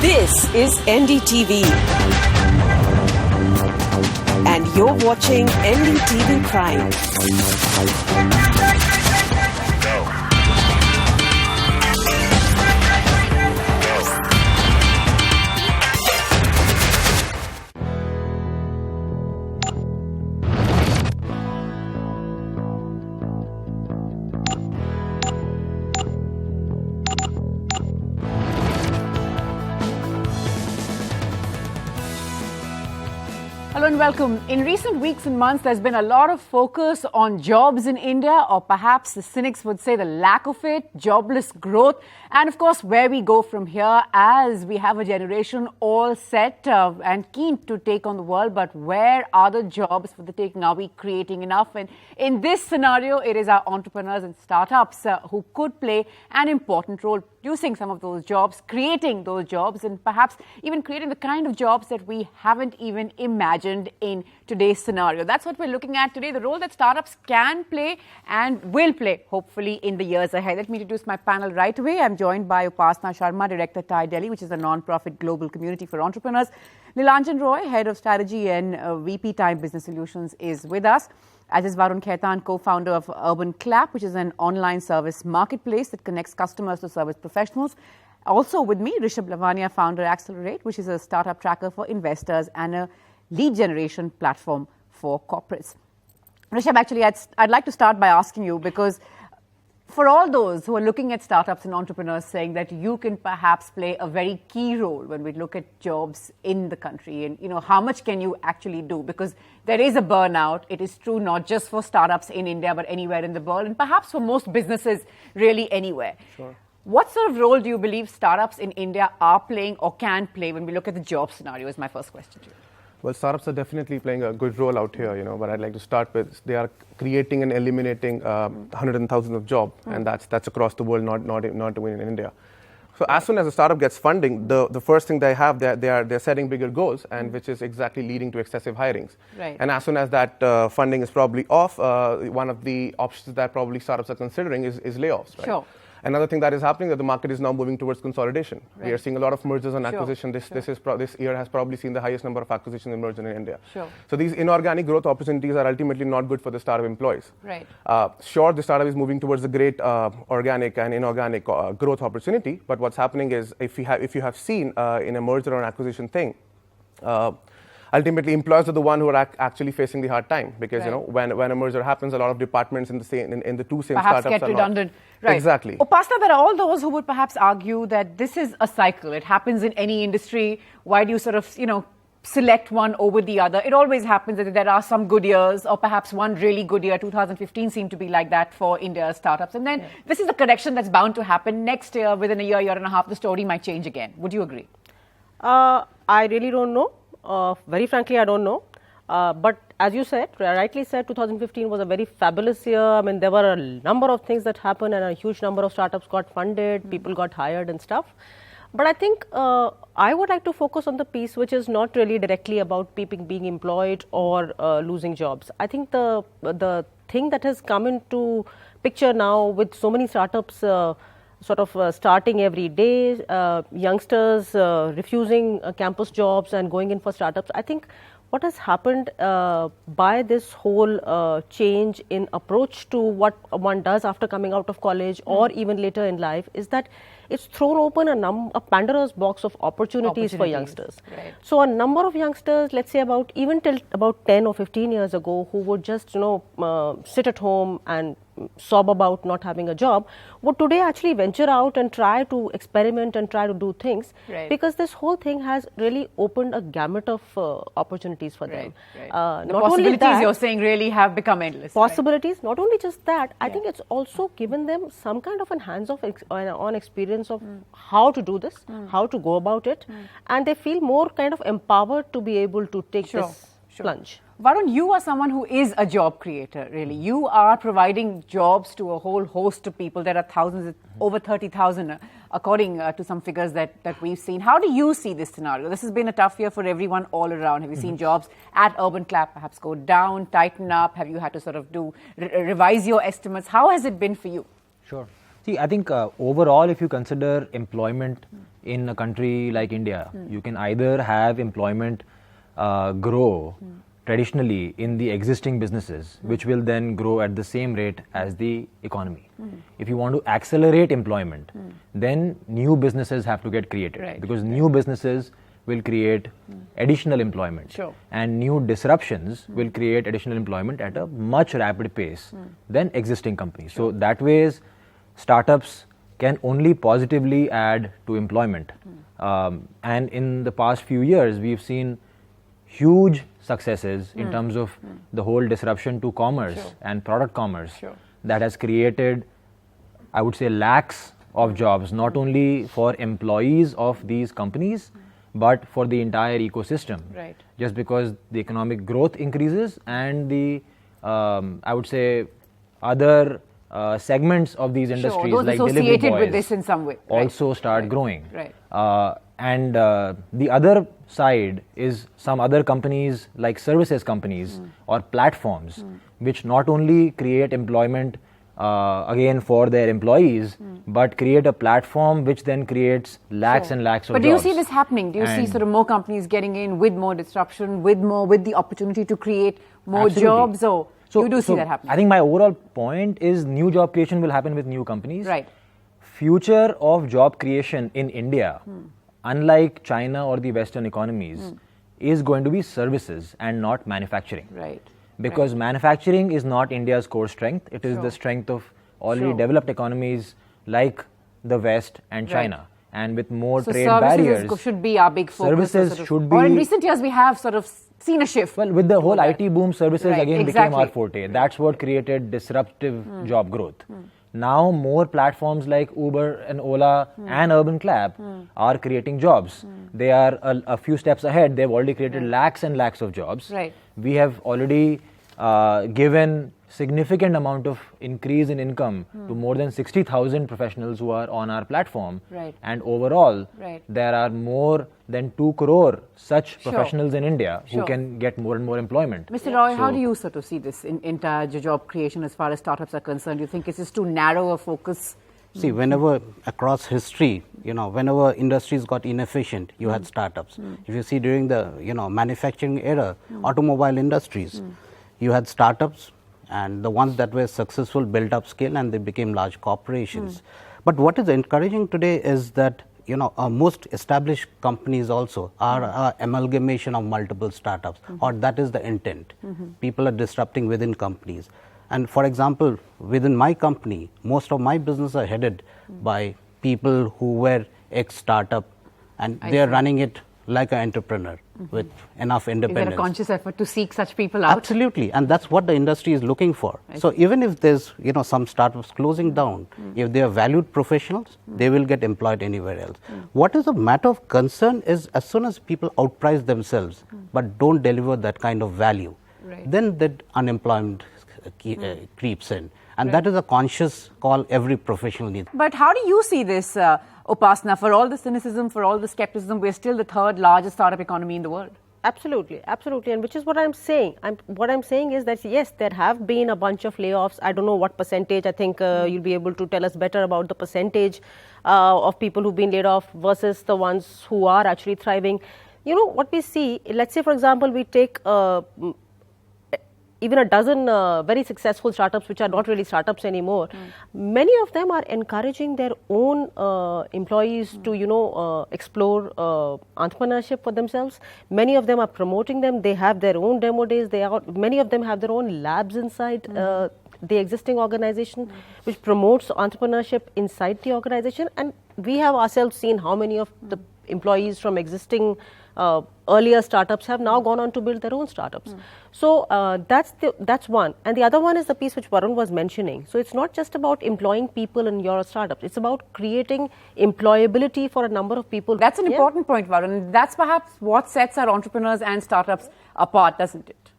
This is NDTV. And you're watching NDTV Prime. Hello and welcome. In recent weeks and months, there's been a lot of focus on jobs in India, or perhaps the cynics would say the lack of it, jobless growth, and of course, where we go from here as we have a generation all set and keen to take on the world. But where are the jobs for the taking? Are we creating enough? And in this scenario, it is our entrepreneurs and startups who could play an important role producing some of those jobs, creating those jobs, and perhaps even creating the kind of jobs that we haven't even imagined in today's scenario. That's what we're looking at today, the role that startups can play and will play, hopefully, in the years ahead. Let me introduce my panel right away. I'm joined by Upasana Sharma, Director, TIE Delhi, which is a non-profit global community for entrepreneurs. Nilanjan Roy, Head of Strategy and VP Time Business Solutions, is with us. As is Varun Khaitan, co-founder of Urban Clap, which is an online service marketplace that connects customers to service professionals. Also with me, Rishabh Lavania, founder Accelerate, which is a startup tracker for investors and a lead generation platform for corporates. Rishabh, actually, I'd like to start by asking you, because for all those who are looking at startups and entrepreneurs saying that you can perhaps play a very key role when we look at jobs in the country, and how much can you actually do? Because there is a burnout. It is true not just for startups in India, but anywhere in the world, and perhaps for most businesses really anywhere. Sure. What sort of role do you believe startups in India are playing or can play when we look at the job scenario, is my first question to you. Well, startups are definitely playing a good role out here, but I'd like to start with they are creating and eliminating hundreds and thousands of jobs, and that's across the world, not even in India. So as soon as a startup gets funding, the first thing they have, they're setting bigger goals, and which is exactly leading to excessive hirings. Right. And as soon as that funding is probably off, one of the options that probably startups are considering is layoffs. Right? Sure. Another thing that is happening, that the market is now moving towards consolidation. Right. We are seeing a lot of mergers and acquisition. Sure. This year has probably seen the highest number of acquisitions and mergers in India. Sure. So these inorganic growth opportunities are ultimately not good for the startup employees. Right. Sure, the startup is moving towards a great organic and inorganic growth opportunity. But what's happening is, if you have seen in a merger or an acquisition thing, ultimately, employees are the one who are actually facing the hard time, because right. when a merger happens, a lot of departments in the two same perhaps startups get are redundant. Right. Exactly. Upasana, there are all those who would perhaps argue that this is a cycle. It happens in any industry. Why do you sort of select one over the other? It always happens that there are some good years, or perhaps one really good year. 2015 seemed to be like that for India's startups, and then this is a correction that's bound to happen next year. Within a year and a half, the story might change again. Would you agree? I really don't know. Very frankly, I don't know. But as you said, rightly said, 2015 was a very fabulous year. I mean, there were a number of things that happened, and a huge number of startups got funded, people got hired and stuff. But I think I would like to focus on the piece which is not really directly about people being employed or losing jobs. I think the thing that has come into picture now, with so many startups starting every day, youngsters refusing campus jobs and going in for startups. I think what has happened by this whole change in approach to what one does after coming out of college or even later in life is that it's thrown open a Pandora's box of opportunities for youngsters. Right. So a number of youngsters, let's say even till about 10 or 15 years ago, who would just sit at home and sob about not having a job, would today actually venture out and try to experiment and try to do things, right. because this whole thing has really opened a gamut of opportunities for them. Right. The not possibilities only that, you're saying really have become endless. possibilities, right? Not only just that, I think it's also given them some kind of an hands-on experience of how to do this, how to go about it, and they feel more kind of empowered to be able to take this plunge. Varun, you are someone who is a job creator, really. You are providing jobs to a whole host of people. There are thousands, over 30,000, according to some figures that we've seen. How do you see this scenario? This has been a tough year for everyone all around. Have you seen jobs at Urban Clap perhaps go down, tighten up? Have you had to sort of revise your estimates? How has it been for you? Sure. See, I think overall, if you consider employment in a country like India, you can either have employment grow traditionally in the existing businesses, which will then grow at the same rate as the economy. If you want to accelerate employment, then new businesses have to get created, Right. because new businesses will create additional employment, Sure. and new disruptions will create additional employment at a much rapid pace than existing companies. So that ways, startups can only positively add to employment. And in the past few years, we've seen huge successes in terms of the whole disruption to commerce and product commerce that has created, I would say, lakhs of jobs, not only for employees of these companies, but for the entire ecosystem. Right. Just because the economic growth increases and the, I would say, other segments of these industries, those like delivery associated boys, with this in some way. Right. also start growing. Right. And the other side is some other companies, like services companies or platforms, which not only create employment again for their employees, but create a platform which then creates lakhs and lakhs of But jobs. do you see this happening? Do you see And- sort of more companies getting in with more disruption, with the opportunity to create more Absolutely. jobs? Or you do see that happening? I think my overall point is new job creation will happen with new companies. Right. Future of job creation in India, unlike China or the Western economies, is going to be services and not manufacturing. Right. Because manufacturing is not India's core strength. It is the strength of already developed economies like the West and China. And with more So trade services barriers, should be our big focus. services sort of- should Or in be- recent years, we have sort of seen a shift. well, with the whole toward IT boom, services Right, again exactly. became our forte. That's what created disruptive job growth. Now more platforms like Uber and Ola and Urban Clap are creating jobs. They are a few steps ahead. They've already created lakhs and lakhs of jobs. Right. We have already given significant amount of increase in income to more than 60,000 professionals who are on our platform. Right. And overall, Right. there are more than 2 crore such Sure. professionals in India who Sure. can get more and more employment. Mr. Roy, how So- do you sort of see this in entire job creation as far as startups are concerned? Do you think it's just too narrow a focus? See, whenever across history, whenever industries got inefficient, you had startups. If you see during the, manufacturing era, automobile industries, you had startups, and the ones that were successful built up scale and they became large corporations. But what is encouraging today is that, most established companies also are an amalgamation of multiple startups, or that is the intent. People are disrupting within companies. And for example, within my company, most of my business are headed by people who were ex-startup, and they are running it like an entrepreneur with enough Is there independence. a conscious effort to seek such people out? Absolutely, and that's what the industry is looking for. So even if there's some startups closing down, if they are valued professionals, they will get employed anywhere else. What is a matter of concern is as soon as people outprice themselves but don't deliver that kind of value, Right. then that unemployment creeps in, and that is a conscious call every professional needs. But how do you see this, Upasana? For all the cynicism, for all the skepticism, we're still the third largest startup economy in the world. Absolutely, absolutely, and which is what I'm saying. What I'm saying is that yes, there have been a bunch of layoffs. I don't know what percentage. I think you'll be able to tell us better about the percentage of people who've been laid off versus the ones who are actually thriving. What we see. Let's say, for example, we take even a dozen very successful startups which are not really startups anymore. Many of them are encouraging their own employees to explore entrepreneurship for themselves. Many of them are promoting them. They have their own demo days. Many of them have their own labs inside the existing organization, which promotes entrepreneurship inside the organization. And we have ourselves seen how many of the employees from existing earlier startups have now gone on to build their own startups. So that's one. And the other one is the piece which Varun was mentioning. So it's not just about employing people in your startups. It's about creating employability for a number of people. That's an important point, Varun. That's perhaps what sets our entrepreneurs and startups apart, doesn't it?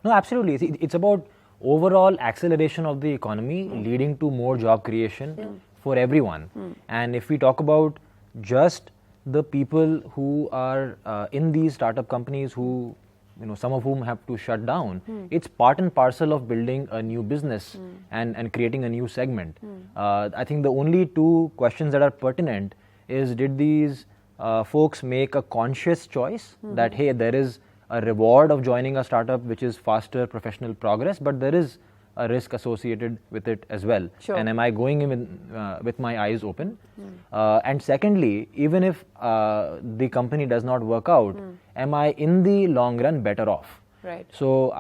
No, absolutely. It's about overall acceleration of the economy leading to more job creation for everyone. And if we talk about just the people who are in these startup companies who some of whom have to shut down. It's part and parcel of building a new business and creating a new segment. I think the only two questions that are pertinent is, did these folks make a conscious choice that, hey, there is a reward of joining a startup which is faster professional progress, but there is a risk associated with it as well. Sure. And am I going in with my eyes open? And secondly, even if the company does not work out, am I in the long run better off? Right. So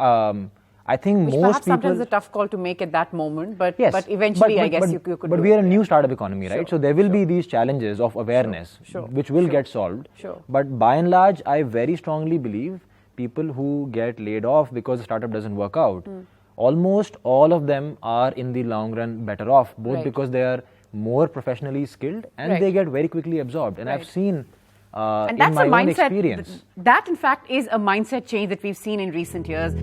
I think Which most perhaps people... sometimes is a tough call to make at that moment, but, Yes, but eventually I guess you could But do we are it. a new startup economy, right? Sure, So there will be these challenges of awareness, Sure, which will sure, get solved. sure. But by and large, I very strongly believe people who get laid off because the startup doesn't work out, almost all of them are in the long run better off, both Right. because they are more professionally skilled and Right. they get very quickly absorbed. And Right. I've seen And in that's my a own mindset. experience. That, in fact, is a mindset change that we've seen in recent years.